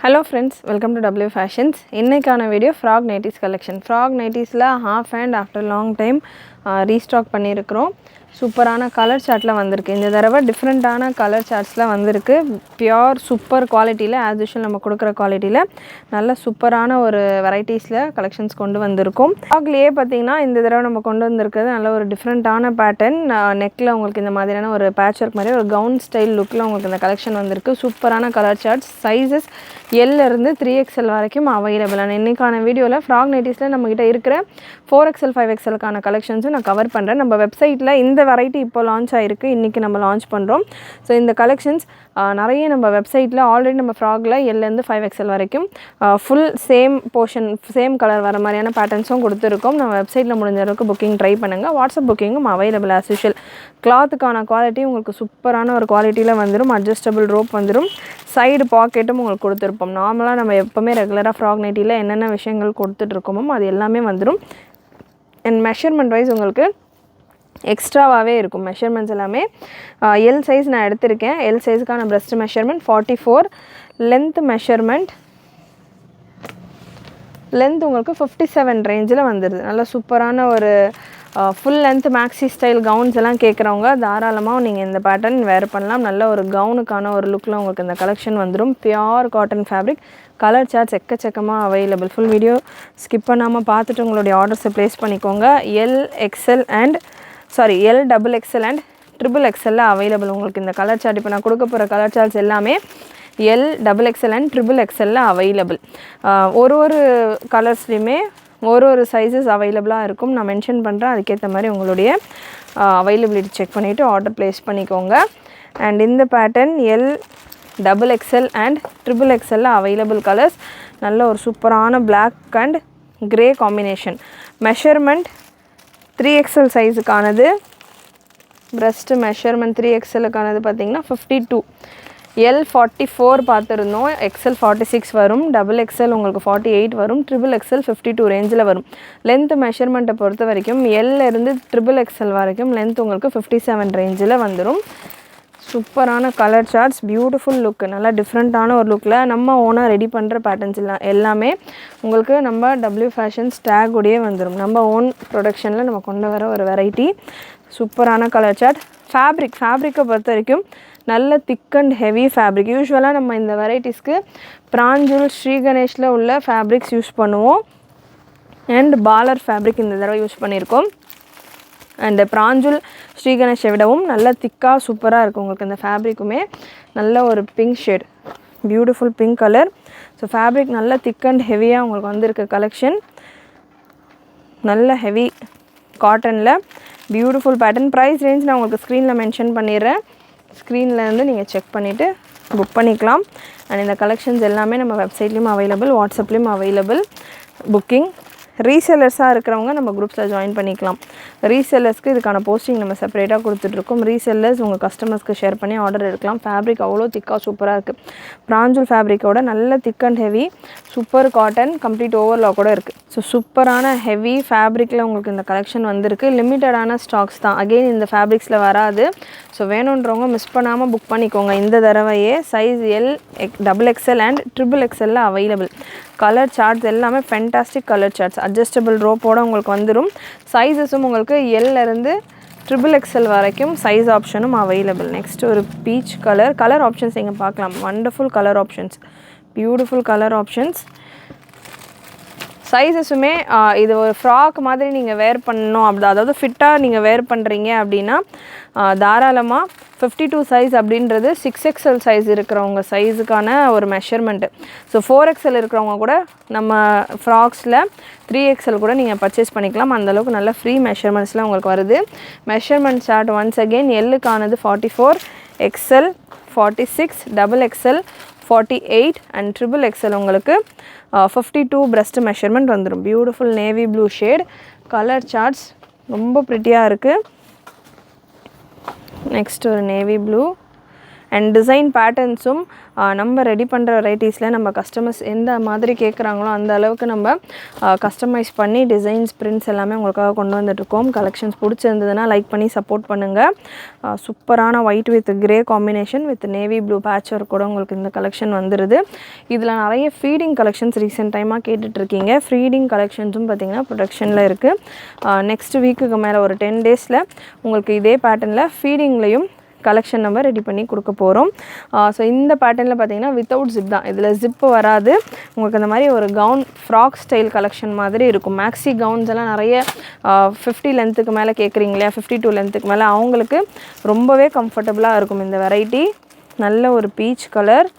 Hello friends, welcome to W Fashions. இன்னைக்கான video frog nighties collection. Frog nightsல half and after long time restock பண்ணியிருக்கிறோம். சூப்பரான colour சார்ட்ல வந்திருக்கு. இந்த தடவை டிஃபரெண்டான கலர் சார்ட்ஸ்ல வந்திருக்கு. பியூர் சூப்பர் குவாலிட்டியில் ஆஸ் யூஷுவல் நம்ம கொடுக்குற குவாலிட்டியில் நல்ல சூப்பரான ஒரு வெரைட்டிஸில் கலெக்ஷன்ஸ் கொண்டு வந்திருக்கோம். ஃப்ராக்லேயே பார்த்தீங்கன்னா இந்த தடவை நம்ம கொண்டு வந்திருக்கிறது நல்ல ஒரு டிஃப்ரெண்ட்டான பேட்டர்ன். நெக்கில் உங்களுக்கு இந்த மாதிரியான ஒரு பேட்ச் ஒர்க் மாதிரி ஒரு கவுன் ஸ்டைல் லுக்கில் உங்களுக்கு இந்த கலெக்ஷன் வந்திருக்கு. சூப்பரான கலர் சார்ட்ஸ், சைஸஸ் L-இருந்து 3XL வரைக்கும் அவைலபிளான இன்றைக்கான வீடியோவில் ஃப்ராக் நைட்டிஸில் நம்மக்கிட்ட இருக்கிற 4XL 5XLக்கான கலெக்ஷன்ஸும் நான் கவர் பண்ணுறேன். நம்ம வெப்சைட்டில் இந்த வெரைட்டி இப்போ லான்ச் ஆகிருக்கு, இன்றைக்கி நம்ம லான்ச் பண்ணுறோம். ஸோ இந்த கலெக்ஷன்ஸ் நிறைய நம்ம வெப்சைட்டில் ஆல்ரெடி நம்ம ஃப்ராகில் L-இருந்து 5XL வரைக்கும் full same portion same colour வர மாதிரியான பேட்டர்ன்ஸும் கொடுத்துருக்கோம். நம்ம வெப்சைட்டில் முடிஞ்ச அளவுக்கு புக்கிங் ட்ரை பண்ணுங்கள். வாட்ஸ்அப் புக்கிங்கும் அவைலபிள் ஆஸ் யூஷுவல். கிளாத்துக்கான குவாலிட்டி உங்களுக்கு சூப்பரான ஒரு குவாலிட்டியில் வந்துடும். அட்ஜஸ்டபிள் ரோப் வந்துடும். சைடு பாக்கெட்டும் உங்களுக்கு கொடுத்துருப்போம். நார்மலாக நம்ம எப்போவுமே ரெகுலராக ஃப்ராக் நைட்டியில் என்னென்ன விஷயங்கள் கொடுத்துட்ருக்கோமோ அது எல்லாமே வந்துடும். அண்ட் மெஷர்மெண்ட் வைஸ் உங்களுக்கு எக்ஸ்ட்ராவாகவே இருக்கும். மெஷர்மெண்ட்ஸ் எல்லாமே எல் சைஸ் நான் எடுத்திருக்கேன். எல் சைஸுக்கான breast measurement 44, length measurement length உங்களுக்கு 57 ரேஞ்சில் வந்துடுது. நல்ல சூப்பரான ஒரு full length maxi style gowns எல்லாம் கேட்குறவங்க தாராளமாக நீங்கள் இந்த பேட்டர்ன் வேர் பண்ணலாம். நல்ல ஒரு கவுனுக்கான ஒரு லுக்கில் உங்களுக்கு இந்த கலெக்ஷன் வந்துடும். Pure cotton fabric. Colour charts எக்கச்சக்கமாக அவைலபிள். ஃபுல் வீடியோ ஸ்கிப் பண்ணாமல் பார்த்துட்டு உங்களுடைய ஆர்டர்ஸை ப்ளேஸ் பண்ணிக்கோங்க. XXL and XXL and XXL available உங்களுக்கு இந்த கலர் சார்ட். இப்போ நான் கொடுக்க போகிற கலர் சார்ட்ஸ் எல்லாமே XXL அண்ட் XXL அவைலபிள். ஒரு கலர்ஸ்லையுமே ஒரு சைஸஸ் அவைலபிளாக இருக்கும். நான் மென்ஷன் பண்ணுறேன், அதுக்கேற்ற மாதிரி உங்களுடைய அவைலபிலிட்டி செக் பண்ணிவிட்டு ஆர்டர் ப்ளேஸ் பண்ணிக்கோங்க. அண்ட் இந்த pattern XXL and XXL available colours. நல்ல ஒரு சூப்பரான black and grey combination. Measurement 3XL சைஸுக்கானது. பிரஸ்ட்டு மெஷர்மெண்ட் 3XLக்கானது பார்த்திங்கன்னா 52. L44 பார்த்துருந்தோம். XL 46 வரும். XXL உங்களுக்கு 48 வரும். XXL 52 ரேஞ்சில் வரும். லென்த் மெஷர்மெண்ட்டை பொறுத்த வரைக்கும் L-இருந்து XXL வரைக்கும் லென்த் உங்களுக்கு 57 ரேஞ்சில் வந்துடும். சூப்பரான கலர் சார்ட்ஸ், பியூட்டிஃபுல் லுக், நல்லா டிஃப்ரெண்ட்டான ஒரு லுக்கில் நம்ம ஓனாக ரெடி பண்ணுற பேட்டர்ன்ஸ் எல்லாமே உங்களுக்கு நம்ம W Fashions டேக்குடையே வந்துடும். நம்ம ஓன் ப்ரொடக்ஷனில் நம்ம கொண்டு வர ஒரு வெரைட்டி. சூப்பரான கலர் சார்ட். ஃபேப்ரிக்கை பொறுத்த வரைக்கும் நல்ல திக் அண்ட் ஹெவி ஃபேப்ரிக். யூஸ்வலாக நம்ம இந்த வெரைட்டிஸ்க்கு பிராஞ்சூல் ஸ்ரீ கணேஷில் உள்ள ஃபேப்ரிக்ஸ் யூஸ் பண்ணுவோம். அண்ட் பாலர் ஃபேப்ரிக் இந்த தடவை யூஸ் பண்ணியிருக்கோம். அண்டு பிராஞ்சூல் ஸ்ரீ கணேஷை விடவும் நல்ல திக்காக சூப்பராக இருக்கும் உங்களுக்கு இந்த ஃபேப்ரிக்குமே. நல்ல ஒரு pink shade, beautiful pink colour. So fabric நல்ல திக் அண்ட் ஹெவியாக உங்களுக்கு வந்திருக்க கலெக்ஷன். நல்ல ஹெவி காட்டனில் பியூட்டிஃபுல் பேட்டர்ன். ப்ரைஸ் ரேஞ்ச் நான் உங்களுக்கு ஸ்க்ரீனில் மென்ஷன் பண்ணிடுறேன். ஸ்க்ரீன்லேருந்து நீங்கள் செக் பண்ணிவிட்டு புக் பண்ணிக்கலாம். அண்ட் இந்த கலெக்ஷன்ஸ் எல்லாமே நம்ம வெப்சைட்லேயும் அவைலபிள், வாட்ஸ்அப்லேயும் அவைலபிள். புக்கிங் ரீசெல்லர்ஸாக இருக்கிறவங்க நம்ம குரூப்ஸில் ஜாயின் பண்ணிக்கலாம். ரீசெல்லர்ஸ்க்கு இதுக்கான போஸ்டிங் நம்ம செப்பரேட்டாக கொடுத்துட்ருக்கோம். ரீசெல்லர்ஸ் உங்கள் கஸ்டமர்ஸ்க்கு ஷேர் பண்ணி ஆர்டர் எடுக்கலாம். ஃபேப்ரிக் அவ்வளோ திக்காக சூப்பராக இருக்குது. பிராஞ்சூல் ஃபேப்ரிக்கோட நல்ல திக் and heavy super cotton complete overlock கூட இருக்குது. ஸோ சூப்பரான ஹெவி ஃபேப்ரிக்கில் உங்களுக்கு இந்த கலெக்ஷன் வந்திருக்கு. லிமிட்டடான ஸ்டாக்ஸ் தான். அகெயின் இந்த ஃபேப்ரிக்ஸில் வராது. ஸோ வேணுன்றவங்க மிஸ் பண்ணாமல் புக் பண்ணிக்கோங்க. இந்த தடவையே size XXL and XXL available. Colour charts எல்லாமே ஃபென்டாஸ்டிக் கலர் சார்ட்ஸ். அட்ஜஸ்டபிள் ரோப்போடு உங்களுக்கு வந்துடும். சைஸஸும் உங்களுக்கு L-இருந்து XXL வரைக்கும் சைஸ் ஆப்ஷனும் அவைலபிள். நெக்ஸ்ட் ஒரு பீச் கலர் ஆப்ஷன்ஸ் நீங்கள் பார்க்கலாம். Wonderful colour options, beautiful colour options. சைஸஸுமே இது ஒரு ஃப்ராக் மாதிரி நீங்கள் வேர் பண்ணணும் அதாவது ஃபிட்டாக நீங்கள் வேர் பண்ணுறீங்க அப்படின்னா தாராளமாக 52 சைஸ் அப்படின்றது 6XL சைஸ் இருக்கிறவங்க சைஸுக்கான ஒரு மெஷர்மெண்ட்டு. ஸோ 4XL இருக்கிறவங்க கூட நம்ம ஃப்ராக்ஸில் 3XL கூட நீங்கள் பர்ச்சேஸ் பண்ணிக்கலாம். அந்தளவுக்கு நல்ல ஃப்ரீ மெஷர்மெண்ட்ஸில் உங்களுக்கு வருது. மெஷர்மெண்ட் சார்ட் ஒன்ஸ் அகெயின் L-க்கானது 44, XL 46, XXL 48 அண்ட் XXL உங்களுக்கு 52 பிரஸ்ட் மெஷர்மெண்ட் வந்துடும். Beautiful navy blue shade. Colour charts ரொம்ப ப்ரிட்டியாக இருக்குது. நெக்ஸ்ட் ஒரு நேவி ப்ளூ அண்ட் டிசைன் பேட்டர்ன்ஸும் நம்ம ரெடி பண்ணுற வெரைட்டிஸில் நம்ம கஸ்டமர்ஸ் எந்த மாதிரி கேட்குறாங்களோ அந்த அளவுக்கு நம்ம கஸ்டமைஸ் பண்ணி டிசைன்ஸ் பிரிண்ட்ஸ் எல்லாமே உங்களுக்காக கொண்டு வந்துட்டுருக்கோம். கலெக்ஷன்ஸ் பிடிச்சிருந்ததுன்னா லைக் பண்ணி சப்போர்ட் பண்ணுங்கள். சூப்பரான white with grey combination with navy blue patch work கூட உங்களுக்கு இந்த கலெக்ஷன் வந்துடுது. இதில் நிறைய ஃபீடிங் கலெக்ஷன்ஸ் ரீசெண்ட் டைமாக கேட்டுட்ருக்கீங்க. ஃபீடிங் கலெக்ஷன்ஸும் பார்த்திங்கன்னா ப்ரொடக்ஷனில் இருக்குது. நெக்ஸ்ட் வீக்குக்கு மேலே ஒரு 10 டேஸில் உங்களுக்கு இதே பேட்டர்னில் ஃபீடிங்லேயும் கலெக்ஷன் நம்ம ரெடி பண்ணி கொடுக்க போகிறோம். ஸோ இந்த பேட்டர்னில் பார்த்தீங்கன்னா வித்தவுட் ஜிப் தான், இதில் ஜிப்பு வராது. உங்களுக்கு அந்த மாதிரி ஒரு கவுன் ஃப்ராக் ஸ்டைல் கலெக்ஷன் மாதிரி இருக்கும். மேக்ஸி கவுன்ஸ் எல்லாம் நிறைய 50 லென்த்துக்கு மேலே கேட்குறீங்க இல்லையா, 52 லென்த்துக்கு மேலே அவங்களுக்கு ரொம்பவே கம்ஃபர்டபுளாக இருக்கும் இந்த வெரைட்டி. நல்ல ஒரு பீச் கலர்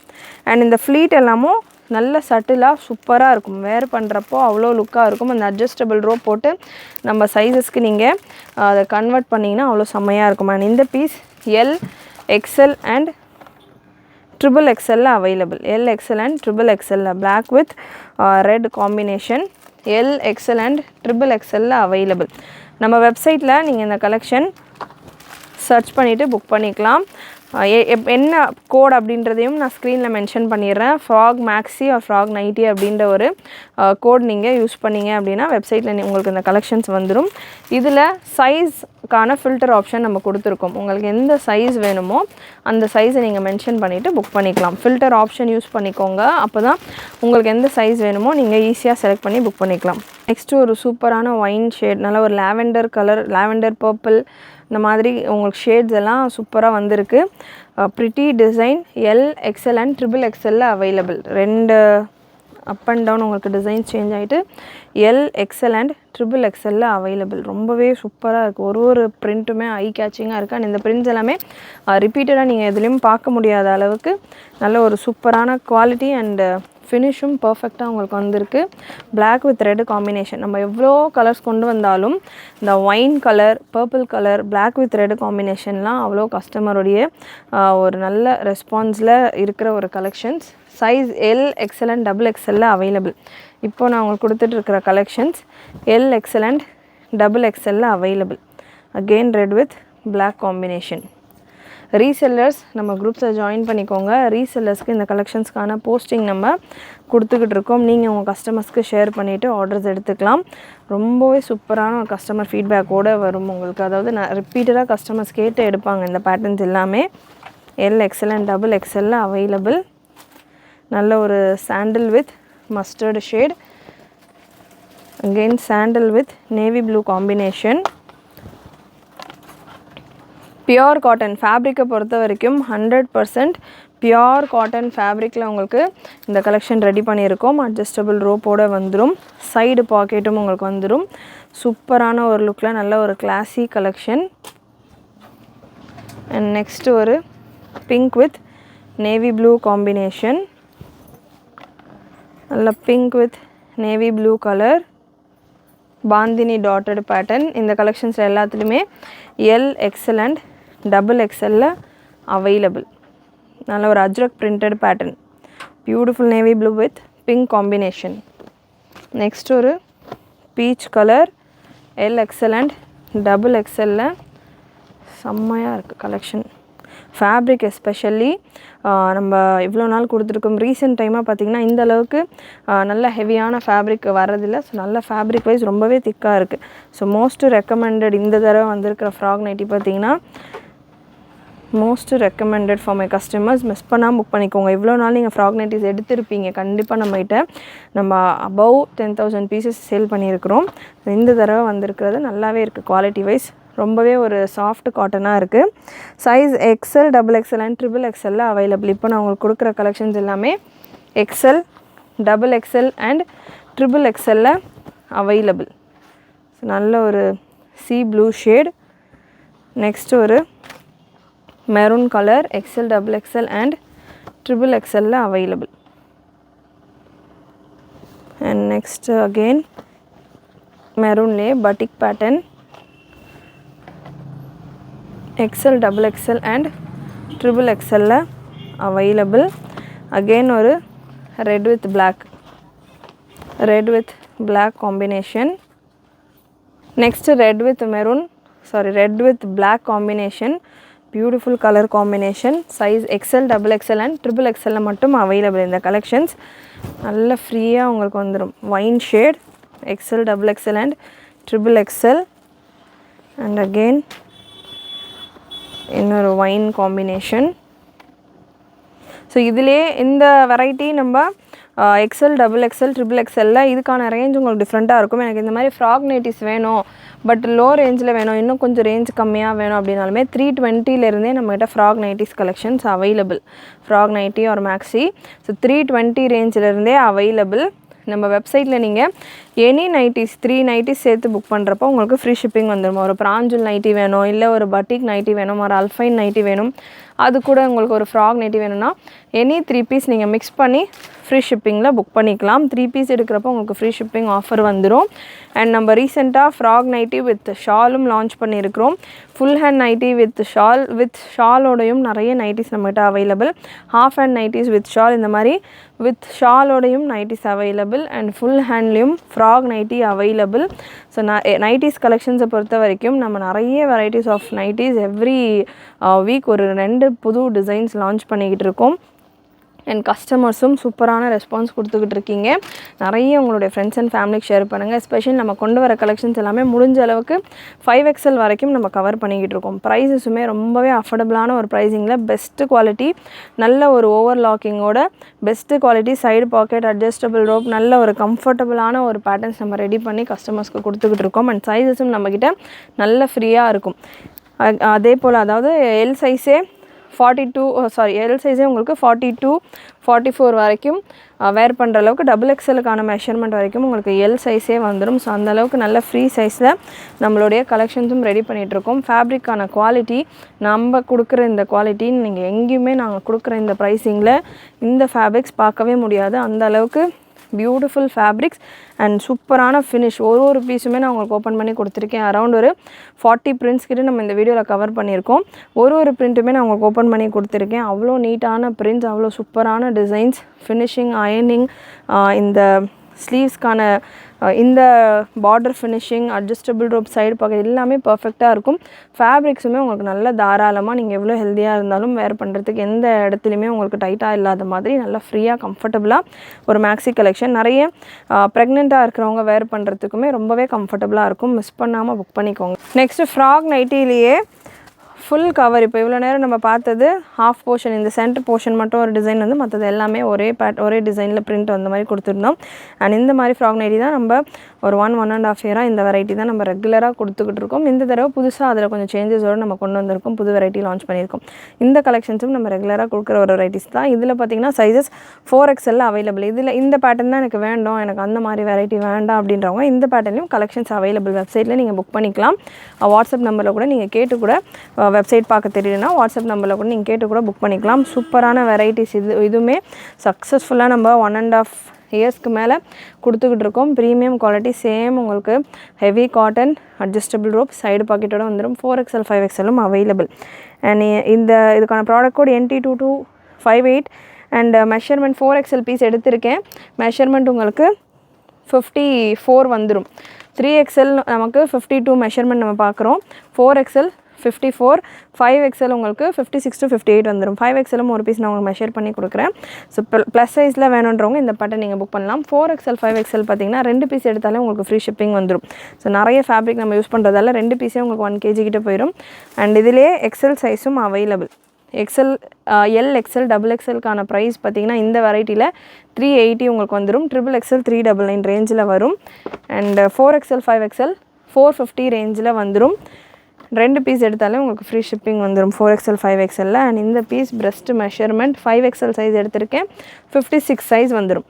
அண்ட் இந்த ஃப்ளீட் எல்லாமும் நல்ல சட்டிலாக சூப்பராக இருக்கும். வேர் பண்ணுறப்போ அவ்வளோ லுக்காக இருக்கும். அந்த அட்ஜஸ்டபிள் ரோ போட்டு நம்ம சைஸஸ்க்கு நீங்கள் அதை கன்வெர்ட் பண்ணிங்கன்னா அவ்வளோ செம்மையாக இருக்கும். அண்ட் இந்த piece L, XL and XXL available. L, XL and XXL black with red combination. L, XL and XXL available. நம்ம வெப்சைட்டில் நீங்கள் இந்த கலெக்ஷன் சர்ச் பண்ணிவிட்டு புக் பண்ணிக்கலாம். என்ன கோட் அப்படின்றதையும் நான் ஸ்க்ரீனில் மென்ஷன் பண்ணிடுறேன். Frock maxi or frock nighty அப்படின்ற ஒரு கோட் நீங்கள் யூஸ் பண்ணிங்க அப்படின்னா வெப்சைட்டில் உங்களுக்கு இந்த கலெக்ஷன்ஸ் வந்துடும். இதில் சைஸ்க்கான ஃபில்டர் ஆப்ஷன் நம்ம கொடுத்துருக்கோம். உங்களுக்கு எந்த சைஸ் வேணுமோ அந்த சைஸை நீங்கள் மென்ஷன் பண்ணிவிட்டு புக் பண்ணிக்கலாம். ஃபில்டர் ஆப்ஷன் யூஸ் பண்ணிக்கோங்க. அப்போ தான் உங்களுக்கு எந்த சைஸ் வேணுமோ நீங்கள் ஈஸியாக செலக்ட் பண்ணி புக் பண்ணிக்கலாம். நெக்ஸ்ட்டு ஒரு சூப்பரான ஒயின் ஷேட், நல்ல ஒரு லாவெண்டர் கலர், லாவெண்டர் பர்பிள், இந்த மாதிரி உங்களுக்கு ஷேட்ஸ் எல்லாம் சூப்பராக வந்திருக்கு. Pretty design. L, XL and XXL available. 2 up and down உங்களுக்கு டிசைன்ஸ் சேஞ்ச் ஆகிட்டு L, XL and XXL available. ரொம்பவே சூப்பராக இருக்குது. ஒரு பிரிண்ட்டுமே ஐ கேச்சிங்காக இருக்குது. அண்ட் இந்த பிரிண்ட்ஸ் எல்லாமே ரிப்பீட்டடாக நீங்கள் எதுலேயும் பார்க்க முடியாத அளவுக்கு நல்ல ஒரு சூப்பரான குவாலிட்டி அண்டு ஃபினிஷும் பர்ஃபெக்டாக உங்களுக்கு வந்திருக்கு. Black with red combination. நம்ம எவ்வளோ கலர்ஸ் கொண்டு வந்தாலும் இந்த wine colour, purple colour, black with red காம்பினேஷன்லாம் அவ்வளோ கஸ்டமருடைய ஒரு நல்ல ரெஸ்பான்ஸில் இருக்கிற ஒரு collections. Size L, XL and XXL available. இப்போ நான் உங்களுக்கு கொடுத்துட்ருக்கிற collections L, XL and XXL available. Again red with black combination. Resellers நம்ம குரூப்ஸில் ஜாயின் பண்ணிக்கோங்க. ரீசெல்லர்ஸ்க்கு இந்த கலெக்ஷன்ஸ்க்கான போஸ்டிங் நம்ம கொடுத்துக்கிட்டு இருக்கோம். நீங்கள் உங்கள் கஸ்டமர்ஸ்க்கு ஷேர் பண்ணிவிட்டு ஆர்டர்ஸ் எடுத்துக்கலாம். ரொம்பவே சூப்பரான ஒரு கஸ்டமர் ஃபீட்பேக்கோடு வரும் உங்களுக்கு. அதாவது ரிப்பீட்டடாக கஸ்டமர்ஸ் கேட்டு எடுப்பாங்க இந்த பேட்டர்ன்ஸ் எல்லாமே. L, XL and XXL available. நல்ல ஒரு sandal with mustard shade. Again sandal with navy blue combination. Pure cotton ஃபேப்ரிக்கை பொறுத்த வரைக்கும் 100% பியோர் காட்டன் ஃபேப்ரிக்கில் உங்களுக்கு இந்த கலெக்ஷன் ரெடி பண்ணியிருக்கோம். அட்ஜஸ்டபிள் ரோப்போடு வந்துடும். சைடு பாக்கெட்டும் உங்களுக்கு வந்துடும். சூப்பரான ஒரு லுக்கில் நல்ல ஒரு கிளாஸி கலெக்ஷன். அண்ட் நெக்ஸ்ட்டு ஒரு pink with navy blue combination. நல்ல pink with navy blue colour, bandhani dotted pattern. இந்த கலெக்ஷன்ஸ் எல்லாத்துலேயுமே L, XL and XXL available. நல்ல ஒரு ajrakh printed pattern. Beautiful navy blue with pink combination. Next ஒரு peach colour, L, XL and XXL. செம்மையாக இருக்குது collection. Fabric especially நம்ம இவ்வளோ நாள் கொடுத்துருக்கோம். ரீசெண்ட் டைமாக பார்த்திங்கன்னா இந்த அளவுக்கு நல்ல ஹெவியான ஃபேப்ரிக் வரதில்லை. ஸோ நல்ல ஃபேப்ரிக் வைஸ் ரொம்பவே திக்காக இருக்குது. ஸோ மோஸ்ட்டு ரெக்கமெண்டட் இந்த தடவை வந்திருக்கிற ஃப்ராக் நைட்டி பார்த்திங்கன்னா most recommended for my customers. Miss பண்ணாமல் புக் பண்ணிக்கோங்க. இவ்வளோ நாள் நீங்கள் ஃப்ராக் நைட்டிஸ் எடுத்திருப்பீங்க கண்டிப்பாக. நம்ம அபவ் 10,000 பீசஸ் சேல் பண்ணியிருக்கிறோம். இந்த தடவை வந்திருக்கிறது நல்லாவே இருக்குது. குவாலிட்டி வைஸ் ரொம்பவே ஒரு சாஃப்ட் காட்டனாக இருக்குது. Size XL, XXL and XXL available. இப்போ நான் உங்களுக்கு கொடுக்குற கலெக்ஷன்ஸ் எல்லாமே XL, XXL and XXL available. நல்ல ஒரு சி ப்ளூ ஷேட். நெக்ஸ்ட் ஒரு maroon colour, XL, XXL and XXL available. And next again மெரூன்லே batik pattern, XL, XXL and XXL available. Again ஒரு red with black combination. Next red with black combination. Beautiful colour combination. Size XL, XXL and XXL மட்டும் available இந்த collections. நல்ல ஃப்ரீயாக உங்களுக்கு வந்துடும். Wine shade XL, XXL and XXL. And again இன்னொரு wine combination. So இதிலே இந்த வெரைட்டி நம்ம XL, XXL, XXL இதுக்கான ரேஞ்ச் உங்களுக்கு டிஃப்ரெண்ட்டாக இருக்கும். எனக்கு இந்த மாதிரி ஃப்ராக் நைட்டிஸ் வேணும், பட் லோ ரேஞ்சில் வேணும், இன்னும் கொஞ்சம் ரேஞ்ச் கம்மியாக வேணும் அப்படின்னாலுமே 320லேருந்தே நம்மகிட்ட frock nighties collections available. Frock nighty ஒரு மேக்ஸி. ஸோ 320 ரேஞ்சிலேருந்தே அவைலபிள். நம்ம வெப்சைட்டில் நீங்கள் எனி நைட்டிஸ் 3 நைட்டிஸ் சேர்த்து புக் பண்ணுறப்போ உங்களுக்கு ஃப்ரீ ஷிப்பிங் வந்துடும். ஒரு பிராஞ்சுல் நைட்டி வேணும், இல்லை ஒரு பட்டிக் நைட்டி வேணும், ஒரு அல்ஃபைன் நைட்டி வேணும், அது கூட உங்களுக்கு ஒரு ஃப்ராக் நைட்டி வேணும்னா எனி 3 பீஸ் நீங்கள் மிக்ஸ் பண்ணி ஃப்ரீ ஷிப்பிங்கில் புக் பண்ணிக்கலாம். 3 பீஸ் எடுக்கிறப்போ உங்களுக்கு ஃப்ரீ ஷிப்பிங் ஆஃபர் வந்துடும். அண்ட் நம்ம ரீசெண்டாக ஃப்ராக் நைட்டி வித் ஷாலும் லான்ச் பண்ணியிருக்கிறோம். ஃபுல் ஹேண்ட் நைட்டி வித் ஷாலோடையும் நிறைய நைட்டிஸ் நம்மகிட்ட available. Half hand nighties with shawl, இந்த மாதிரி வித் ஷாலோடையும் நைட்டிஸ் அவைலபிள். அண்ட் ஃபுல் ஹேண்ட்லேயும் frock nighty available. So nighties கலெக்ஷன்ஸை பொறுத்த வரைக்கும் நம்ம நிறைய varieties of nighties every week ஒரு 2 புது டிசைன்ஸ் லான்ச் பண்ணிக்கிட்டு இருக்கோம். அண்ட் கஸ்டமர்ஸும் சூப்பரான ரெஸ்பான்ஸ் கொடுத்துக்கிட்டு இருக்கீங்க. நிறைய உங்களுடைய ஃப்ரெண்ட்ஸ் அண்ட் ஃபேமிலிக்கு ஷேர் பண்ணுங்கள். எஸ்பெஷலி நம்ம கொண்டு வர கலெக்ஷன்ஸ் எல்லாமே முடிஞ்ச அளவுக்கு 5XL வரைக்கும் நம்ம கவர் பண்ணிக்கிட்டு இருக்கோம். ப்ரைஸஸுமே ரொம்பவே அஃபோர்டபுளான ஒரு ப்ரைஸிங்கில் பெஸ்ட்டு குவாலிட்டி, நல்ல ஒரு ஓவர் லாக்கிங்கோட best quality, side pocket, adjustable rope, நல்ல ஒரு கம்ஃபர்டபுளான ஒரு பேட்டர்ன்ஸ் நம்ம ரெடி பண்ணி கஸ்டமர்ஸ்க்கு கொடுத்துக்கிட்டு இருக்கோம். அண்ட் சைஸஸும் நம்மக்கிட்ட நல்ல ஃப்ரீயாக இருக்கும். அதே போல் அதாவது எல் சைஸே 42 எல் சைஸே உங்களுக்கு 42, 44 வரைக்கும் வேர் பண்ணுற அளவுக்கு XXLக்கான மெஷர்மெண்ட் வரைக்கும் உங்களுக்கு எல் சைஸே வந்துடும். ஸோ அந்தளவுக்கு நல்ல ஃப்ரீ சைஸில் நம்மளுடைய கலெக்ஷன்ஸும் ரெடி பண்ணிகிட்ருக்கோம். ஃபேப்ரிக்கான குவாலிட்டி நம்ம கொடுக்குற இந்த குவாலிட்டி நீங்கள் எங்கேயுமே நாங்கள் கொடுக்குற இந்த ப்ரைஸிங்கில் இந்த ஃபேப்ரிக்ஸ் பார்க்கவே முடியாது. அந்த அளவுக்கு பியூட்டிஃபுல் ஃபேப்ரிக்ஸ் அண்ட் சூப்பரான ஃபினிஷ். ஒரு பீஸுமே நான் உங்களுக்கு ஓப்பன் பண்ணி கொடுத்துருக்கேன். அரௌண்ட் ஒரு 40 பிரிண்ட்ஸ் கிட்ட நம்ம இந்த வீடியோவில் கவர் பண்ணியிருக்கோம். ஒரு பிரிண்ட்டுமே நான் உங்களுக்கு ஓப்பன் பண்ணி கொடுத்துருக்கேன். அவ்வளோ நீட்டான பிரிண்ட்ஸ், அவ்வளோ சூப்பரான டிசைன்ஸ், ஃபினிஷிங், அயனிங், இந்த ஸ்லீவ்ஸ்க்கான இந்த border finishing, adjustable rope, side packet எல்லாமே பர்ஃபெக்டாக இருக்கும். ஃபேப்ரிக்ஸுமே உங்களுக்கு நல்ல தாராளமாக நீங்கள் எவ்வளோ ஹெல்த்தியாக இருந்தாலும் வேர் பண்ணுறதுக்கு எந்த இடத்துலையுமே உங்களுக்கு டைட்டாக இல்லாத மாதிரி நல்லா ஃப்ரீயாக கம்ஃபர்டபுளாக ஒரு மேக்ஸி கலெக்ஷன். நிறைய ப்ரெக்னெண்ட்டாக இருக்கிறவங்க வேர் பண்ணுறதுக்குமே ரொம்பவே கம்ஃபர்டபுளாக இருக்கும். மிஸ் பண்ணாமல் புக் பண்ணிக்கோங்க. நெக்ஸ்ட்டு ஃப்ராக் நைட்டிலேயே ஃபுல் கவர். இப்போ இவ்வளோ நேரம் நம்ம பார்த்தது ஹாஃப் போர்ஷன், இந்த சென்டர் போர்ஷன் மட்டும் ஒரு டிசைன் வந்து மற்றது எல்லாமே ஒரே டிசைனில் பிரிண்ட் அந்த மாதிரி கொடுத்துருந்தோம். அண்ட் இந்த மாதிரி ஃப்ராக் நைட்டி தான் நம்ம ஒரு 1.5 இயராக இந்த வெரைட்டி தான் நம்ம ரெகுலராக கொடுத்துக்கிட்டு இருக்கோம். இந்த தடவை புதுசாக அதில் கொஞ்சம் சேஞ்சஸோடு நம்ம கொண்டு வந்திருக்கோம். புது வெரைட்டி லான்ச் பண்ணியிருக்கோம். இந்த கலெக்ஷன்ஸும் நம்ம ரெகுலராக கொடுக்குற ஒரு வெரைட்டிஸ் தான். இதில் பார்த்திங்கன்னா சைஸஸ் 4XL அவைலபிள். இதில் இந்த பேட்டர்ன் தான் எனக்கு வேண்டும், எனக்கு அந்த மாதிரி வெரைட்டி வேண்டாம் அப்படின்றவங்க இந்த பேட்டர்லையும் கலெக்ஷன்ஸ் அவைலபிள். வெப்சைட்டில் நீங்கள் புக் பண்ணிக்கலாம். வாட்ஸ்அப் நம்பரில் கூட நீங்கள் கேட்டு கூட, வெப்சைட் பார்க்க தெரியலனா வாட்ஸ்அப் நம்பரில் கூட நீங்கள் கேட்டு கூட புக் பண்ணிக்கலாம். சூப்பரான வெரைட்டிஸ். இதுவுமே சக்ஸஸ்ஃபுல்லாக நம்ம 1.5 இயர்ஸ்க்கு மேலே கொடுத்துக்கிட்டு இருக்கோம். ப்ரீமியம் குவாலிட்டி, சேம் உங்களுக்கு heavy cotton, adjustable rope, side பாக்கெட்டோடு வந்துடும். 4XL, 5XLும் அவைலபிள். அண்ட் இதுக்கான product code NT2258 and measurement 4XL piece எடுத்திருக்கேன். மெஷர்மெண்ட் உங்களுக்கு 54 வந்துடும். 3XL நமக்கு 52 மெஷர்மெண்ட் நம்ம பார்க்குறோம். 4XL 54, 5XL உங்களுக்கு 56 to 58 வந்துடும். 5XLும் ஒரு பீஸ் நான் உங்களுக்கு மெஷர் பண்ணி கொடுக்குறேன். ஸோ ப்ளஸ் சைஸில் வேணுன்றவங்க இந்த பேட்டர்ன் நீங்கள் புக் பண்ணலாம். 4XL, 5XL பார்த்தீங்கன்னா 2 பீஸ் எடுத்தாலே உங்களுக்கு ஃப்ரீ ஷிப்பிங் வந்துடும். ஸோ நிறைய ஃபேப்ரிக் நம்ம யூஸ் பண்ணுறதால 2 பீஸே உங்களுக்கு 1 kg கிட்ட போயிடும். அண்ட் இதிலே XL சைஸும் அவைலபிள். XL, L, XL, XXLக்கான ப்ரைஸ் பார்த்தீங்கன்னா இந்த வெரைட்டியில் 380 உங்களுக்கு வந்துடும். XXL 399 ரேஞ்சில் வரும். அண்ட் 4XL, 5XL 450 ரேஞ்சில் வந்துடும். 2 பீஸ் எடுத்தாலே உங்களுக்கு ஃப்ரீ ஷிப்பிங் வந்துடும் 4XL, 5XL. அண்ட் இந்த piece breast measurement 5XL size எடுத்திருக்கேன். 56 சைஸ் வந்துடும்.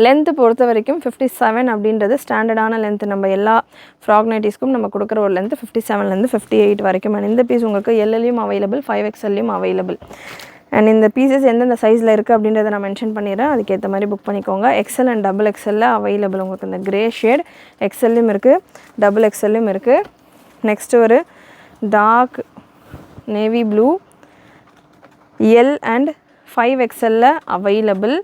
லென்த்து பொறுத்த வரைக்கும் 57 அப்படின்றது ஸ்டாண்டர்டான லென்த்து. நம்ம எல்லா ஃப்ராக் நைட்டிஸ்க்கும் நம்ம கொடுக்குற ஒரு லென்த்து 57லேருந்து 58 வரைக்கும். அண்ட் இந்த பீஸ் உங்களுக்கு எல்லையும் அவைலபிள், 5XLலையும் அவைலபிள். அண்ட் இந்த பீசஸ் எந்தெந்த சைஸில் இருக்குது அப்படின்றத நான் மென்ஷன் பண்ணிடுறேன். அதுக்கேற்ற மாதிரி புக் பண்ணிக்கோங்க. XL and XXL available. உங்களுக்கு இந்த கிரே ஷேட் XLலையும் இருக்குது, XXLலையும் இருக்குது. நெக்ஸ்ட்டு ஒரு dark navy blue, L and 5XL available.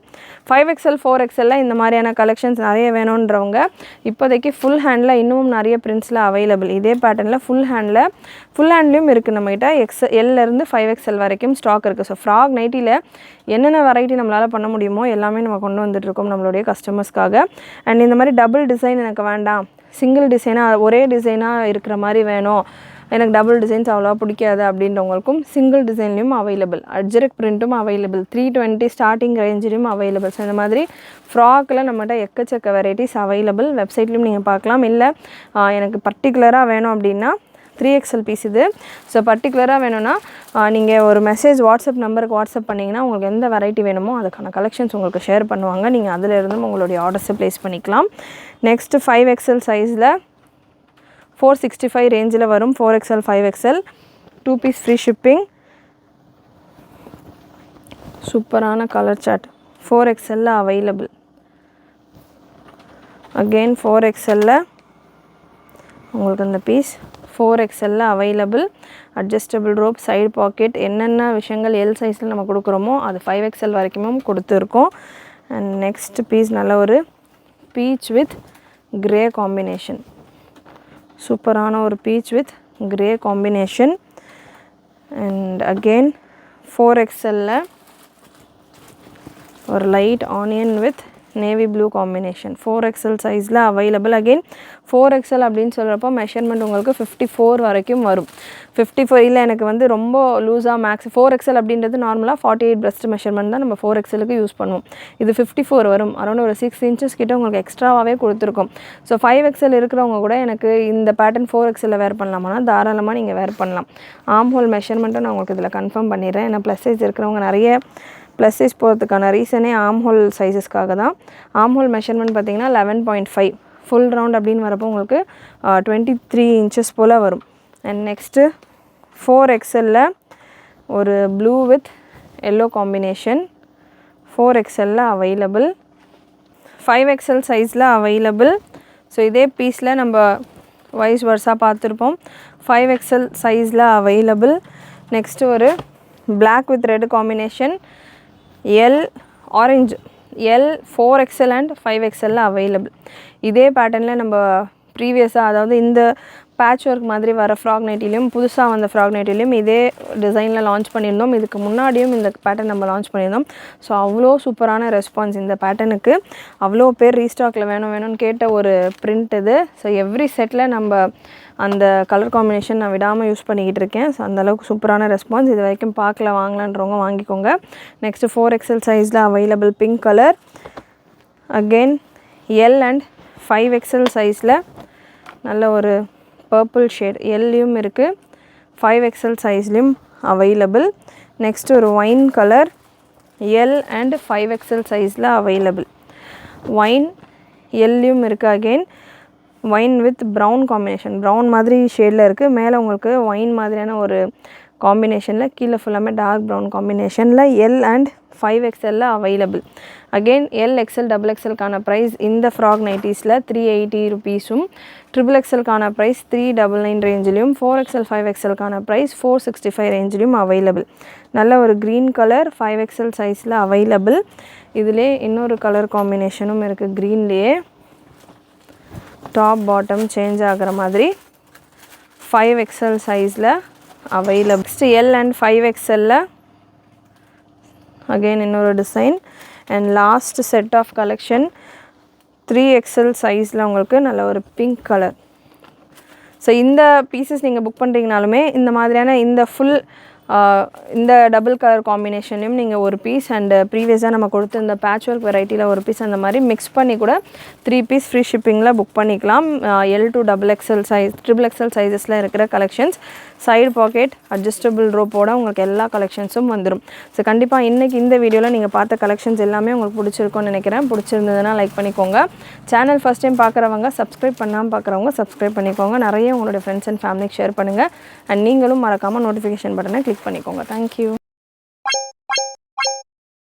5XL 4XL இந்த மாதிரியான கலெக்ஷன்ஸ் நிறைய வேணுன்றவங்க இப்போதைக்கு ஃபுல் ஹேண்டில் இன்னும் நிறைய பிரிண்ட்ஸில் அவைலபிள். இதே பேட்டர்னில் ஃபுல் ஹேண்ட்லேயும் இருக்குது நம்மகிட்ட. எல்லேருந்து 5XL வரைக்கும் ஸ்டாக் இருக்குது. ஸோ ஃப்ராக் நைட்டியில் என்னென்ன வெரைட்டி நம்மளால் பண்ண முடியுமோ எல்லாமே நம்ம கொண்டு வந்துட்டுருக்கோம் நம்மளுடைய கஸ்டமர்ஸ்க்காக. அண்ட் இந்த மாதிரி டபுள் டிசைன் எனக்கு வேண்டாம், சிங்கிள் டிசைனாக ஒரே டிசைனாக இருக்கிற மாதிரி வேணும், எனக்கு டபுள் டிசைன்ஸ் அவ்வளோவா பிடிக்காது அப்படின்றவங்களுக்கும் சிங்கிள் டிசைன்லேயும் அவைலபிள். அஜ்ரக் பிரிண்ட்டும் அவைலபிள். 320 ஸ்டார்டிங் ரேஞ்சிலையும் அவைலபிள். ஸோ இந்த மாதிரி ஃப்ராக்கில் நம்மகிட்ட எக்கச்சக்க வெரைட்டிஸ் அவைலபிள். வெப்சைட்லையும் நீங்கள் பார்க்கலாம். இல்லை எனக்கு பர்டிகுலராக வேணும் அப்படின்னா 3XL பீஸ் இது. ஸோ பர்டிகுலராக வேணும்னா நீங்கள் ஒரு மெசேஜ் வாட்ஸ்அப் நம்பருக்கு வாட்ஸ்அப் பண்ணிங்கன்னா உங்களுக்கு எந்த வெரைட்டி வேணுமோ அதுக்கான கலெக்ஷன்ஸ் உங்களுக்கு ஷேர் பண்ணுவாங்க. நீங்கள் அதிலிருந்து உங்களுடைய ஆர்டர்ஸை ப்ளேஸ் பண்ணிக்கலாம். நெக்ஸ்ட்டு 5XL சைஸில் 465 ரேஞ்சில் வரும். 4XL 5XL 2 piece free shipping. சூப்பரான colour chart 4XL available. Again 4XL உங்களுக்கு இந்த piece 4XL available. Adjustable rope, side pocket, என்னென்ன விஷயங்கள் எல் சைஸில் நம்ம கொடுக்குறோமோ அது 5XL வரைக்கும் கொடுத்துருக்கோம். அண்ட் நெக்ஸ்ட் பீஸ் நல்ல ஒரு பீச் வித் கிரே காம்பினேஷன். சூப்பரான ஒரு beach with grey combination. And again 4XL ஒரு light onion with navy blue combination. 4XL சைஸில் அவைலபிள். அகெயின் 4XL அப்படின்னு சொல்கிறப்போ மெஷர்மெண்ட் உங்களுக்கு 54 வரைக்கும் வரும். 54 இல்லை எனக்கு வந்து ரொம்ப லூஸாக மேக்ஸ் 4XL அப்படின்றது நார்மலாக 48 பிரஸ்ட் மெஷர்மெண்ட் தான் நம்ம 4XLக்கு யூஸ் பண்ணுவோம். இது 54 வரும். அரௌண்ட் ஒரு 6 இன்ச்சஸ் கிட்ட உங்களுக்கு எக்ஸ்ட்ராவாகவே கொடுத்துருக்கோம். ஸோ 5XL இருக்கிறவங்க கூட எனக்கு இந்த பேட்டர்ன் 4XL வேர் பண்ணலாமான்னா தாராளமாக நீங்கள் வேர் பண்ணலாம். ஆர்ம் ஹோல் மெஷர்மெண்ட்டும் நான் உங்களுக்கு இதில் கன்ஃபார்ம் பண்ணிடுறேன். ஏன்னா ப்ளஸ் சைஸ் இருக்கிறவங்க நிறைய ப்ளஸ் சைஸ் போகிறதுக்கான ரீசனே ஆர்ம் ஹோல் சைஸஸ்க்காக தான். ஆர்ம் ஹோல் மெஷர்மெண்ட் பார்த்திங்கன்னா 11.5 ஃபுல் ரவுண்ட் அப்படின்னு வரப்போ உங்களுக்கு 23 இன்ச்சஸ் போல் வரும். அண்ட் நெக்ஸ்ட்டு 4XL ஒரு blue with yellow combination 4XL available. 5XL சைஸில் அவைலபிள். ஸோ இதே பீஸில் நம்ம வைஸ் வர்ஸாக பார்த்துருப்போம். 5XL சைஸில் அவைலபிள். நெக்ஸ்ட்டு ஒரு black with red combination L orange L 4XL and 5XL available. இதே பேட்டர்னில் நம்ம ப்ரீவியஸாக அதாவது இந்த பேட்ச் ஒர்க் மாதிரி வர ஃப்ராக் நைட்டிலையும் புதுசாக வந்த ஃப்ராக் நைட்டிலையும் இதே டிசைனில் லான்ச் பண்ணியிருந்தோம். இதுக்கு முன்னாடியும் இந்த பேட்டர்ன் நம்ம லான்ச் பண்ணியிருந்தோம். ஸோ அவ்வளோ சூப்பரான ரெஸ்பான்ஸ் இந்த பேட்டர்னுக்கு. அவ்வளோ பேர் ரீஸ்டாக்கில் வேணும்னு கேட்ட ஒரு பிரிண்ட் இது. ஸோ எவ்ரி செட்டில் நம்ம அந்த கலர் காம்பினேஷன் நான் விடாமல் யூஸ் பண்ணிக்கிட்டு இருக்கேன். ஸோ அந்தளவுக்கு சூப்பரான ரெஸ்பான்ஸ். இது வரைக்கும் பார்க்கல வாங்கலான்றவங்க வாங்கிக்கோங்க. நெக்ஸ்ட்டு 4XL சைஸில் available pink colour. Again L and 5XL சைஸில் நல்ல ஒரு பர்பிள் ஷேட் எல்லையும் இருக்குது. 5XL சைஸ்லேயும் அவைலபிள். நெக்ஸ்ட் ஒரு wine colour L and 5XL சைஸில் அவைலபிள். ஒயின் எல்லையும் இருக்குது. Again wine with brown combination, brown மாதிரி ஷேடில் இருக்குது. மேலே உங்களுக்கு ஒயின் மாதிரியான ஒரு காம்பினேஷனில், கீழே ஃபுல்லாமே டார்க் ப்ரௌன் காம்பினேஷனில் L and 5XL available. Again XL XXLக்கான ப்ரைஸ் இந்த ஃப்ராக் நைட்டிஸில் 380 ருபீஸும், XXLக்கான ப்ரைஸ் 399 ரேஞ்சிலையும், 4XL 5XLக்கான ப்ரைஸ் 465 ரேஞ்சிலையும் அவைலபிள். நல்ல ஒரு க்ரீன் கலர் 5XL சைஸில் அவைலபிள். இதிலே இன்னொரு கலர் காம்பினேஷனும் இருக்குது. க்ரீன்லேயே டாப் பாட்டம் சேஞ்ச் ஆகிற மாதிரி 5XL சைஸில் available. Next L and 5XL again இன்னொரு design. And last set of collection 3XL சைஸில் உங்களுக்கு நல்ல ஒரு பிங்க் கலர். ஸோ இந்த பீசஸ் நீங்கள் புக் பண்ணுறீங்கனாலுமே இந்த மாதிரியான இந்த ஃபுல் இந்த டபுள் கலர் காம்பினேஷனையும் நீங்கள் ஒரு பீஸ் அண்டு ப்ரீவியஸாக நம்ம கொடுத்து இந்த பேட்ச் ஒர்க் வெரைட்டியில் ஒரு பீஸ் அந்த மாதிரி மிக்ஸ் பண்ணி கூட 3 பீஸ் ஃப்ரீ ஷிப்பிங்கில் புக் பண்ணிக்கலாம். L to XXL size XXL சைஸஸில் இருக்கிற கலெக்ஷன்ஸ், சைடு பாக்கெட், அட்ஜஸ்டபிள் ரோப்போட உங்களுக்கு எல்லா கலெக்ஷன்ஸும் வந்துடும். ஸோ கண்டிப்பாக இன்றைக்கி இந்த வீடியோவில் நீங்கள் பார்த்த கலெக்ஷன்ஸ் எல்லாமே உங்களுக்கு பிடிச்சிருக்கும்னு நினைக்கிறேன். பிடிச்சிருந்ததுன்னா லைக் பண்ணிக்கோங்க. சேனல் ஃபஸ்ட் டைம் பார்க்குறவங்க, சப்ஸ்கிரைப் பண்ணாமல் பார்க்குறவங்க சப்ஸ்கிரைப் பண்ணிக்கோங்க. நிறைய உங்களுடைய ஃப்ரெண்ட்ஸ் அண்ட் ஃபேமிலிக்கு ஷேர் பண்ணுங்கள். அண்ட் நீங்களும் மறக்காமல் நோட்டிஃபிகேஷன் பட்டனை கிளிக் பண்ணிக்கோங்க. தேங்க்யூ.